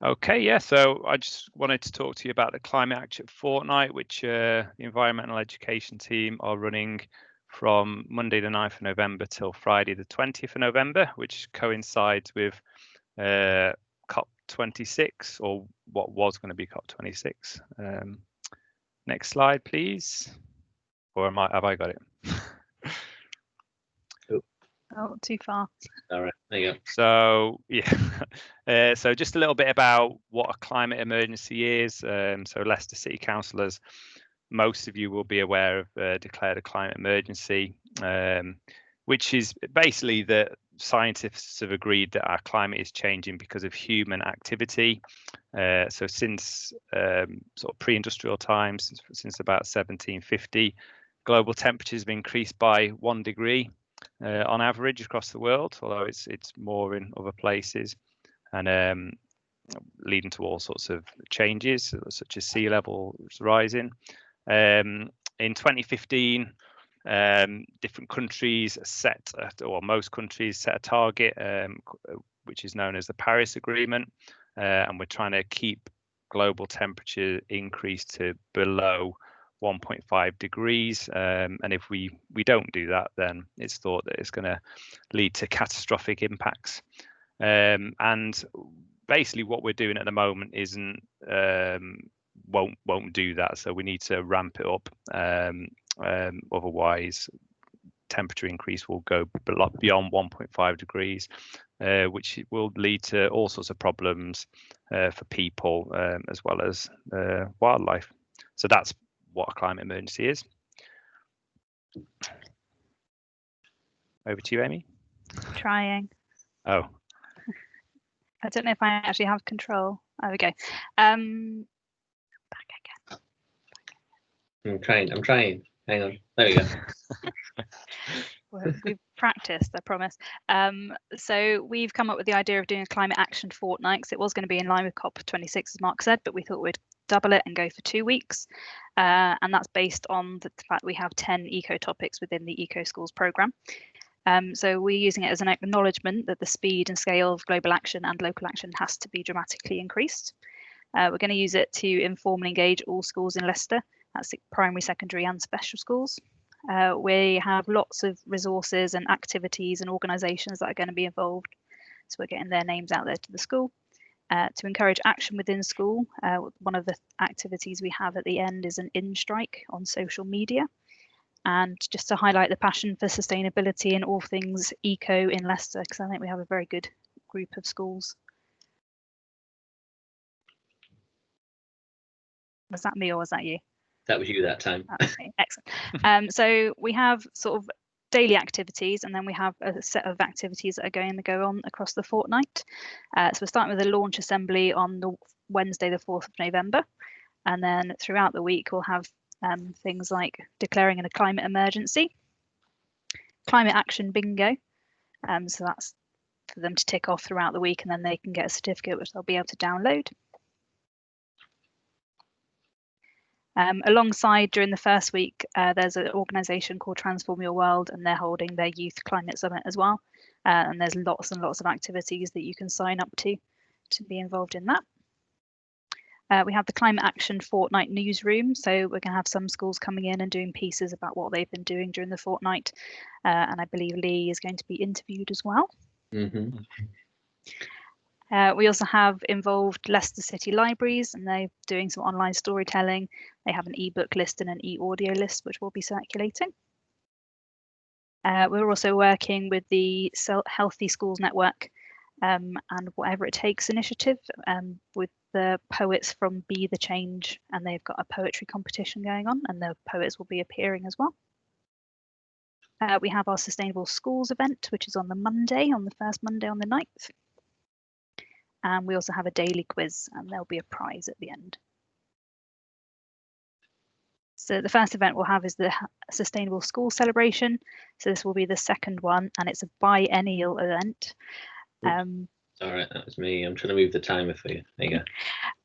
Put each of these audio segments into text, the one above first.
Okay, yeah, so I just wanted to talk to you about the Climate Action Fortnight, which the Environmental Education team are running from Monday the 9th of November till Friday the 20th of November, which coincides with COP26, or what was going to be COP26. Next slide, please. Or have I got it? Oh, too far. All right, there you go. So yeah, so just a little bit about what a climate emergency is. So Leicester City councillors, most of you will be aware of declared a climate emergency, which is basically that scientists have agreed that our climate is changing because of human activity. So since sort of pre-industrial times, since about 1750, global temperatures have increased by 1 degree. On average across the world, although it's more in other places, and leading to all sorts of changes, such as sea levels rising. In 2015, different countries most countries set a target, which is known as the Paris Agreement, and we're trying to keep global temperature increase to below 1.5 degrees, and if we don't do that, then it's thought that it's going to lead to catastrophic impacts. And basically what we're doing at the moment isn't won't do that, so we need to ramp it up, otherwise temperature increase will go beyond 1.5 degrees, which will lead to all sorts of problems for people, as well as wildlife. So that's what a climate emergency is. Over to you, Amy. Trying. Oh. I don't know if I actually have control. There we go. Back again. I'm trying. Hang on. There we go. We've practiced, I promise. So we've come up with the idea of doing a climate action fortnight, because it was going to be in line with COP26, as Mark said, but we thought we'd double it and go for 2 weeks. And that's based on the fact we have 10 eco topics within the Eco Schools programme. So we're using it as an acknowledgement that the speed and scale of global action and local action has to be dramatically increased. We're going to use it to inform and engage all schools in Leicester. That's primary, secondary and special schools. We have lots of resources and activities and organisations that are going to be involved. So we're getting their names out there to the school. To encourage action within school, one of the activities we have at the end is an in-strike on social media. And just to highlight the passion for sustainability and all things eco in Leicester, because I think we have a very good group of schools. Was that me or was that you? That was you that time. Okay, excellent. So we have sort of daily activities, and then we have a set of activities that are going to go on across the fortnight. So we're starting with a launch assembly on the Wednesday, the 4th of November. And then throughout the week, we'll have things like declaring a climate emergency, climate action bingo. So that's for them to tick off throughout the week, and then they can get a certificate which they'll be able to download. Alongside, during the first week, there's an organisation called Transform Your World, and they're holding their Youth Climate Summit as well. And there's lots and lots of activities that you can sign up to be involved in that. We have the Climate Action Fortnight newsroom, so we're going to have some schools coming in and doing pieces about what they've been doing during the fortnight, and I believe Lee is going to be interviewed as well. Mm-hmm. We also have involved Leicester City Libraries, and they're doing some online storytelling. They have an ebook list and an e-audio list, which will be circulating. We're also working with the Healthy Schools Network and Whatever It Takes initiative with the poets from Be the Change, and they've got a poetry competition going on, and the poets will be appearing as well. We have our Sustainable Schools event, which is on the Monday, on the first Monday on the 9th. And we also have a daily quiz, and there'll be a prize at the end. So the first event we'll have is the Sustainable School Celebration. So this will be the second one, and it's a biennial event. All right, that was me. I'm trying to move the timer for you. There you go.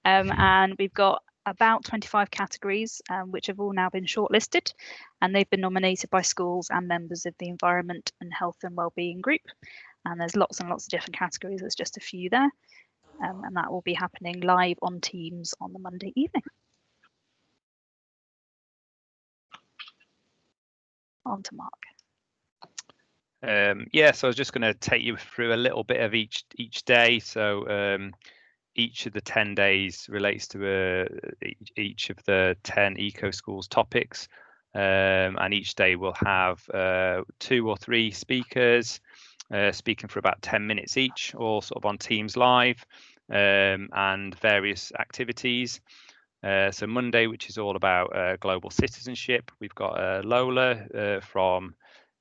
And we've got about 25 categories, which have all now been shortlisted, and they've been nominated by schools and members of the Environment and Health and Wellbeing group. And there's lots and lots of different categories. There's just a few there. and that will be happening live on Teams on the Monday evening. On to Mark. Yeah, so I was just going to take you through a little bit of each day. So each of the 10 days relates to each of the 10 Eco Schools topics, and each day will have 2 or 3 speakers speaking for about 10 minutes each, all sort of on Teams live, and various activities. So Monday, which is all about global citizenship, we've got Lola from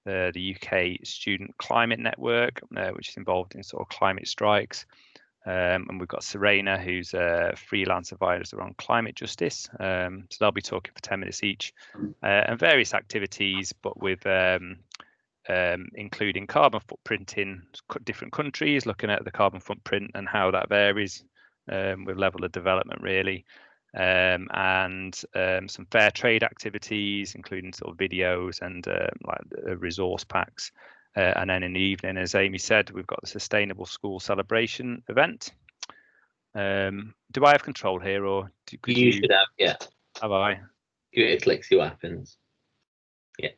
the UK Student Climate Network, which is involved in sort of climate strikes. And we've got Serena, who's a freelance advisor on climate justice. So they'll be talking for 10 minutes each, and various activities, but with including carbon footprint in different countries, looking at the carbon footprint and how that varies with level of development, really. And some fair trade activities, including sort of videos and like resource packs. And then in the evening, as Amy said, we've got the Sustainable School Celebration event. Do I have control here, or could you should have? Yeah. Have I? Give it a click, see what happens. Yeah.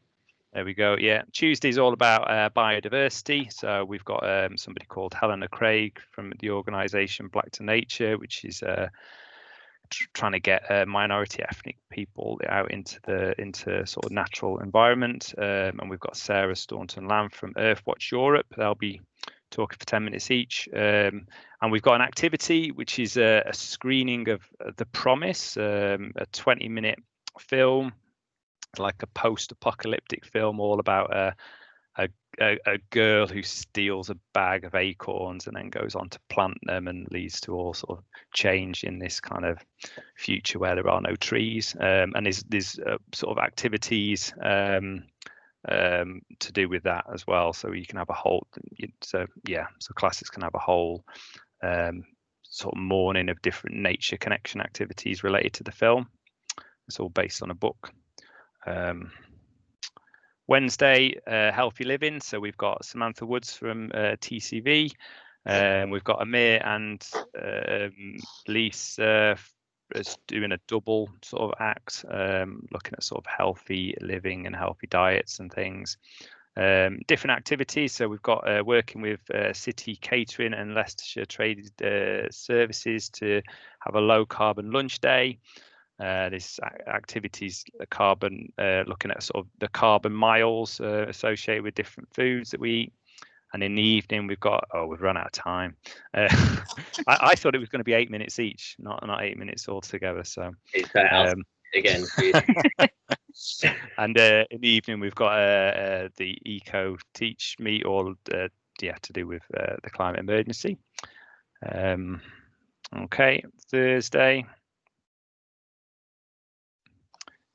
There we go. Yeah, Tuesday's all about biodiversity. So we've got somebody called Helena Craig from the organisation Black to Nature, which is trying to get minority ethnic people out into sort of natural environment, and we've got Sarah Staunton Lamb from Earthwatch Europe. They'll be talking for 10 minutes each, and we've got an activity which is a screening of The Promise, a 20-minute film, like a post-apocalyptic film all about a girl who steals a bag of acorns and then goes on to plant them and leads to all sort of change in this kind of future where there are no trees. And there's sort of activities to do with that as well. So you can have a whole, so classes can have a whole sort of morning of different nature connection activities related to the film. It's all based on a book. Wednesday, healthy living. So we've got Samantha Woods from TCV. We've got Amir and Lisa doing a double sort of act, looking at sort of healthy living and healthy diets and things. Different activities. So we've got working with City Catering and Leicestershire Trade Services to have a low carbon lunch day. This activities, carbon, looking at sort of the carbon miles associated with different foods that we eat. And in the evening, we've run out of time. I thought it was going to be 8 minutes each, not 8 minutes altogether. So again. And in the evening, we've got the Eco Teach Meet, all to do with the climate emergency. Okay,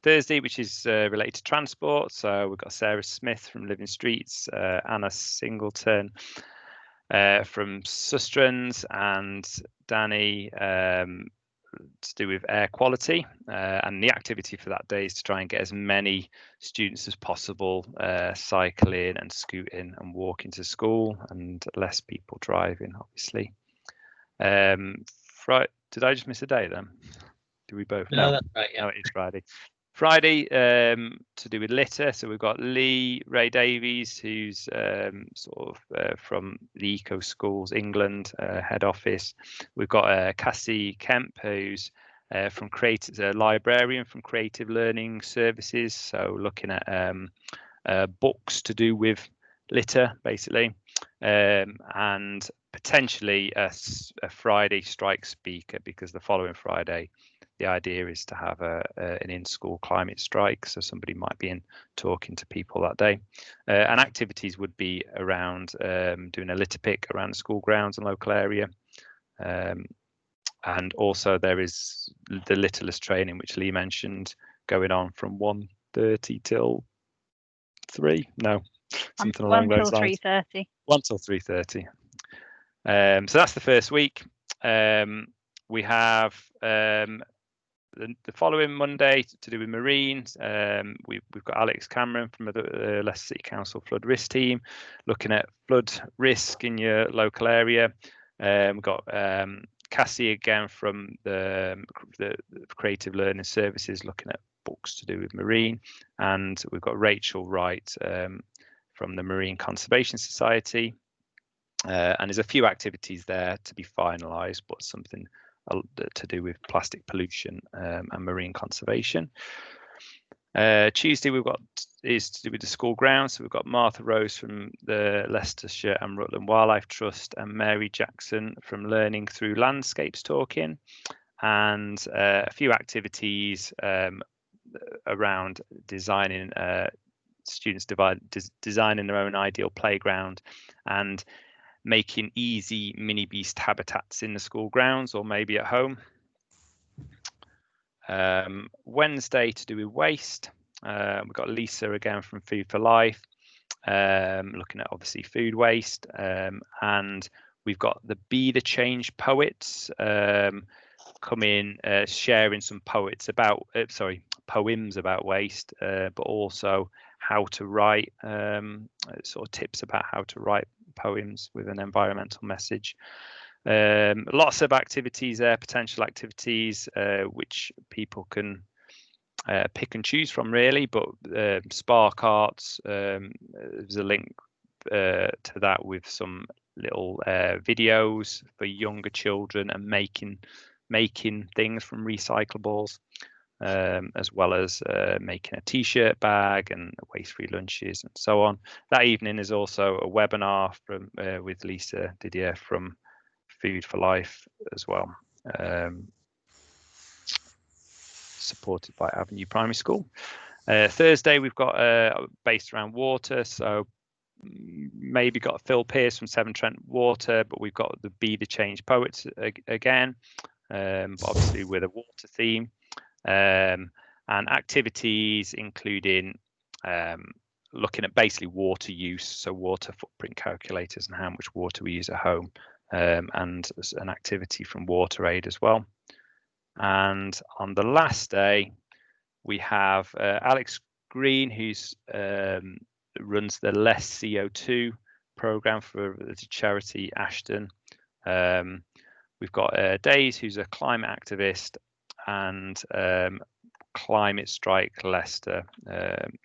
Thursday, which is related to transport. So we've got Sarah Smith from Living Streets, Anna Singleton from Sustrans, and Danny to do with air quality. And the activity for that day is to try and get as many students as possible cycling and scooting and walking to school, and less people driving, obviously. Did I just miss a day then? Do we both? No, that's right. Yeah. No, it is Friday. Friday, to do with litter. So we've got Lee Ray Davies, who's from the Eco Schools England head office. We've got Cassie Kemp, who's a librarian from Creative Learning Services. So looking at books to do with litter, basically, and potentially a Friday strike speaker, because the following Friday, the idea is to have an in-school climate strike. So somebody might be talking to people that day. And activities would be around doing a litter pick around the school grounds and local area. And also there is the littlest training, which Lee mentioned, going on from 1:30 till 3. No, something along those lines. 1 till 3:30. 1 till 3:30. So that's the first week. We have the following Monday to do with marine. We've got Alex Cameron from the Leicester City Council Flood Risk Team, looking at flood risk in your local area. We've got Cassie again from the Creative Learning Services, looking at books to do with marine, and we've got Rachel Wright from the Marine Conservation Society, and there's a few activities there to be finalised, but something to do with plastic pollution and marine conservation. Tuesday is to do with the school grounds. So we've got Martha Rose from the Leicestershire and Rutland Wildlife Trust and Mary Jackson from Learning Through Landscapes talking, and a few activities around designing students designing their own ideal playground and making easy mini beast habitats in the school grounds or maybe at home. Wednesday to do with waste. We've got Lisa again from Food for Life, looking at obviously food waste, and we've got the Be the Change poets come in, sharing some poems about waste, but also how to write, sort of tips about how to write poems with an environmental message. Lots of activities there, potential activities which people can pick and choose from really, but Spark Arts, there's a link to that with some little videos for younger children and making things from recyclables, as well as making a t-shirt bag and waste-free lunches and so on. That evening is also a webinar from with Lisa Didier from Food for Life as well, supported by Avenue Primary School. Thursday we've got based around water, so maybe got Phil Pearce from Severn Trent Water, but we've got the Be the Change poets again, but obviously with a water theme, and activities including looking at basically water use, so water footprint calculators and how much water we use at home, and an activity from WaterAid as well. And on the last day we have Alex Green, who's runs the Less CO2 program for the charity Ashton. We've got Days, who's a climate activist, and Climate Strike Leicester,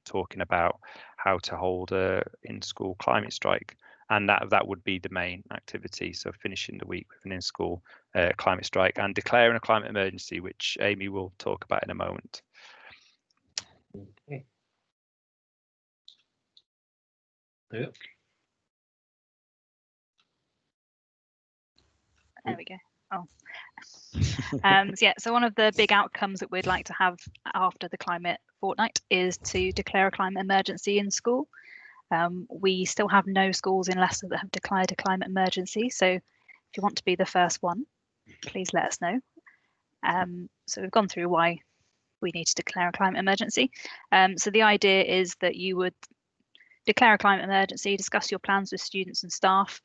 talking about how to hold a in-school climate strike, and that would be the main activity. So finishing the week with an in-school climate strike and declaring a climate emergency, which Amy will talk about in a moment. Okay. Yep. There we go. Oh. So one of the big outcomes that we'd like to have after the climate fortnight is to declare a climate emergency in school. We still have no schools in Leicester that have declared a climate emergency, so if you want to be the first one, please let us know. So we've gone through why we need to declare a climate emergency. So the idea is that you would declare a climate emergency, discuss your plans with students and staff,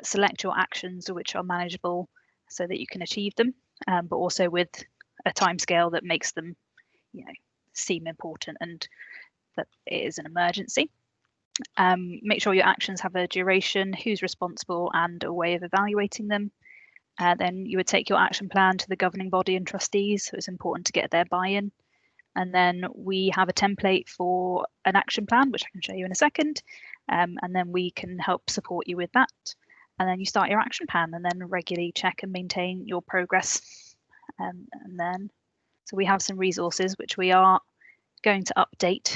select your actions which are manageable so that you can achieve them, but also with a timescale that makes them, seem important and that it is an emergency. Make sure your actions have a duration, who's responsible, and a way of evaluating them. Then you would take your action plan to the governing body and trustees, so it's important to get their buy-in. And then we have a template for an action plan, which I can show you in a second, and then we can help support you with that. And then you start your action plan and then regularly check and maintain your progress. And then, so we have some resources which we are going to update.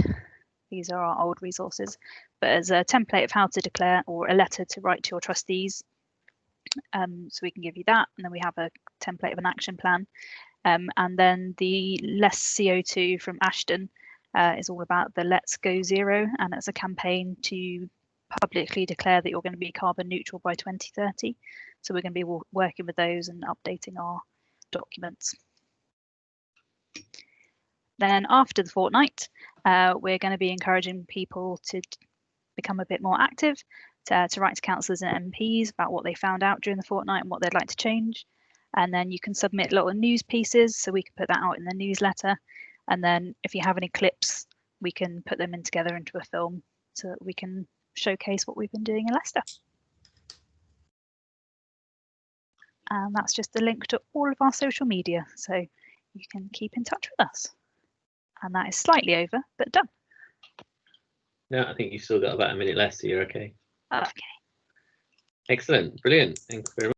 These are our old resources, but as a template of how to declare or a letter to write to your trustees. So we can give you that, and then we have a template of an action plan. And then the Less CO2 from Ashton is all about the Let's Go Zero, and it's a campaign to publicly declare that you're going to be carbon neutral by 2030. So we're going to be working with those and updating our documents. Then after the fortnight, we're going to be encouraging people to become a bit more active, to write to councillors and MPs about what they found out during the fortnight and what they'd like to change. And then you can submit little news pieces, so we can put that out in the newsletter. And then if you have any clips, we can put them in together into a film so that we can showcase what we've been doing in Leicester. And that's just a link to all of our social media, so you can keep in touch with us. And that is slightly over, but done. No, I think you've still got about a minute left, so you're okay. Okay. Excellent, brilliant. Thank you very much.